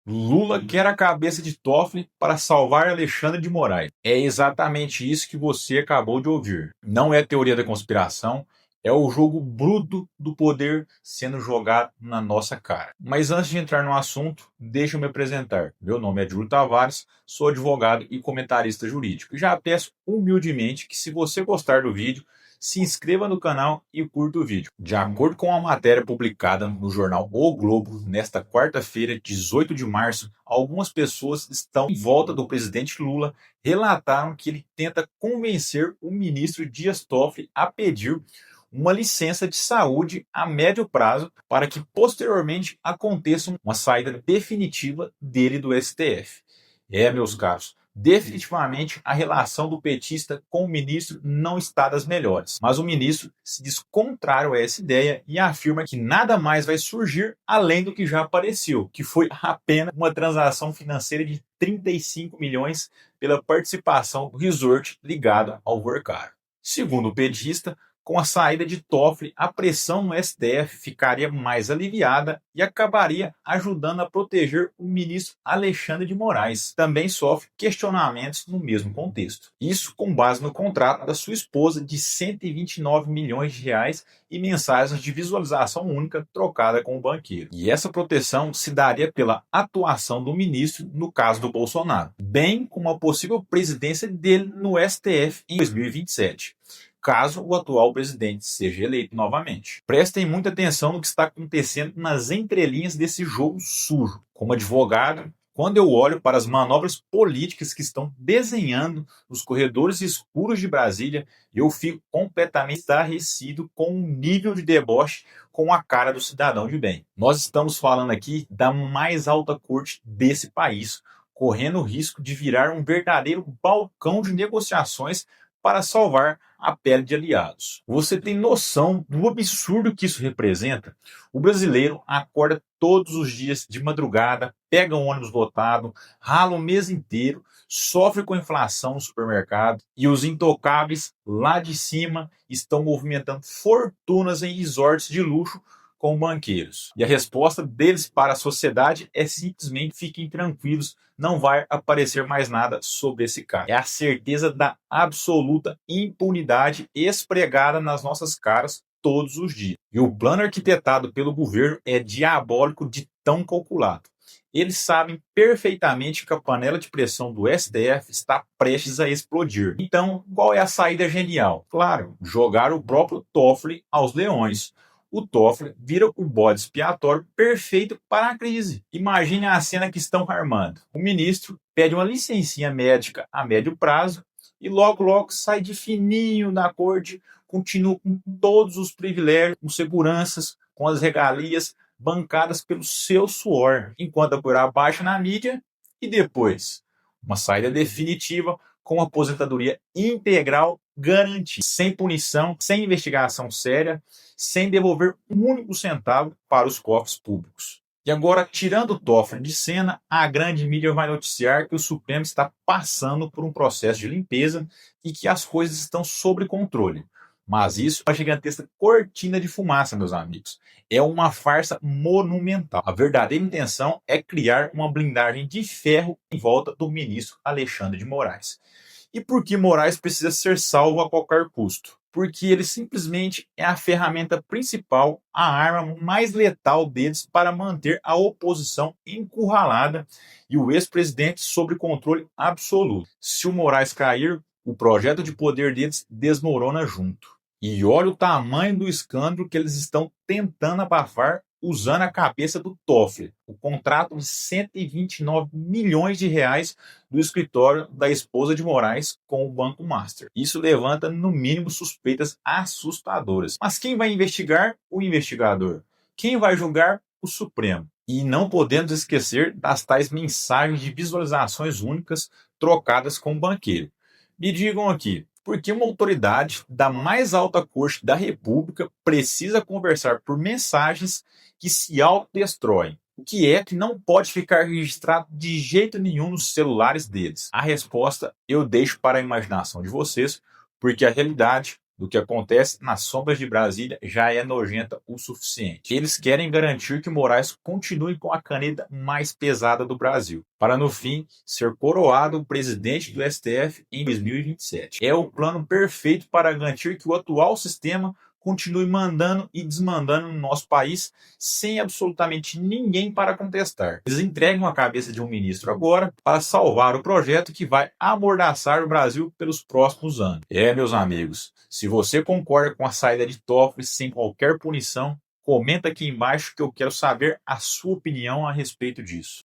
Lula quer a cabeça de Toffoli para salvar Alexandre de Moraes. É exatamente isso que você acabou de ouvir. Não é teoria da conspiração, é o jogo bruto do poder sendo jogado na nossa cara. Mas antes de entrar no assunto, deixa eu me apresentar. Meu nome é Júlio Tavares, sou advogado e comentarista jurídico. Já peço humildemente que, se você gostar do vídeo, se inscreva no canal e curta o vídeo. De acordo com a matéria publicada no jornal O Globo, nesta quarta-feira, 18 de março, algumas pessoas estão em volta do presidente Lula relataram que ele tenta convencer o ministro Dias Toffoli a pedir uma licença de saúde a médio prazo para que posteriormente aconteça uma saída definitiva dele do STF. Meus caros, definitivamente a relação do petista com o ministro não está das melhores. Mas o ministro se diz contrário a essa ideia e afirma que nada mais vai surgir além do que já apareceu, que foi apenas uma transação financeira de 35 milhões pela participação do resort ligado ao Vorcaro. Segundo o petista, com a saída de Toffoli, a pressão no STF ficaria mais aliviada e acabaria ajudando a proteger o ministro Alexandre de Moraes, que também sofre questionamentos no mesmo contexto. Isso com base no contrato da sua esposa de 129 milhões de reais e mensagens de visualização única trocada com o banqueiro. E essa proteção se daria pela atuação do ministro no caso do Bolsonaro, bem como a possível presidência dele no STF em 2027. Caso o atual presidente seja eleito novamente. Prestem muita atenção no que está acontecendo nas entrelinhas desse jogo sujo. Como advogado, quando eu olho para as manobras políticas que estão desenhando nos corredores escuros de Brasília, eu fico completamente estarrecido com o nível de deboche com a cara do cidadão de bem. Nós estamos falando aqui da mais alta corte desse país, correndo o risco de virar um verdadeiro balcão de negociações para salvar a pele de aliados. Você tem noção do absurdo que isso representa? O brasileiro acorda todos os dias de madrugada, pega um ônibus lotado, rala o mês inteiro, sofre com inflação no supermercado e os intocáveis lá de cima estão movimentando fortunas em resorts de luxo com banqueiros. E a resposta deles para a sociedade é simplesmente: fiquem tranquilos, não vai aparecer mais nada sobre esse caso. É a certeza da absoluta impunidade esfregada nas nossas caras todos os dias. E o plano arquitetado pelo governo é diabólico de tão calculado. Eles sabem perfeitamente que a panela de pressão do STF está prestes a explodir. Então, qual é a saída genial? Claro, jogar o próprio Toffoli aos leões. O Toffoli vira o bode expiatório perfeito para a crise. Imagine a cena que estão armando. O ministro pede uma licencinha médica a médio prazo e logo sai de fininho na corte, continua com todos os privilégios, com seguranças, com as regalias bancadas pelo seu suor, enquanto a poeira baixa na mídia. E depois uma saída definitiva com aposentadoria integral garantida, sem punição, sem investigação séria, sem devolver um único centavo para os cofres públicos. E agora, tirando o Toffoli de cena, a grande mídia vai noticiar que o Supremo está passando por um processo de limpeza e que as coisas estão sob controle. Mas isso é uma gigantesca cortina de fumaça, meus amigos. É uma farsa monumental. A verdadeira intenção é criar uma blindagem de ferro em volta do ministro Alexandre de Moraes. E por que Moraes precisa ser salvo a qualquer custo? Porque ele simplesmente é a ferramenta principal, a arma mais letal deles para manter a oposição encurralada e o ex-presidente sob controle absoluto. Se o Moraes cair, o projeto de poder deles desmorona junto. E olha o tamanho do escândalo que eles estão tentando abafar usando a cabeça do Toffoli, o contrato de 129 milhões de reais do escritório da esposa de Moraes com o Banco Master. Isso levanta, no mínimo, suspeitas assustadoras. Mas quem vai investigar? O investigador. Quem vai julgar? O Supremo. E não podemos esquecer das tais mensagens de visualizações únicas trocadas com o banqueiro. Me digam aqui, por que uma autoridade da mais alta corte da República precisa conversar por mensagens que se autodestroem? O que é que não pode ficar registrado de jeito nenhum nos celulares deles? A resposta eu deixo para a imaginação de vocês, porque a realidade do que acontece nas sombras de Brasília já é nojenta o suficiente. Eles querem garantir que Moraes continue com a caneta mais pesada do Brasil, para no fim ser coroado o presidente do STF em 2027. É o plano perfeito para garantir que o atual sistema continue mandando e desmandando no nosso país sem absolutamente ninguém para contestar. Eles entregam a cabeça de um ministro agora para salvar o projeto que vai amordaçar o Brasil pelos próximos anos. Meus amigos, se você concorda com a saída de Toffoli sem qualquer punição, comenta aqui embaixo que eu quero saber a sua opinião a respeito disso.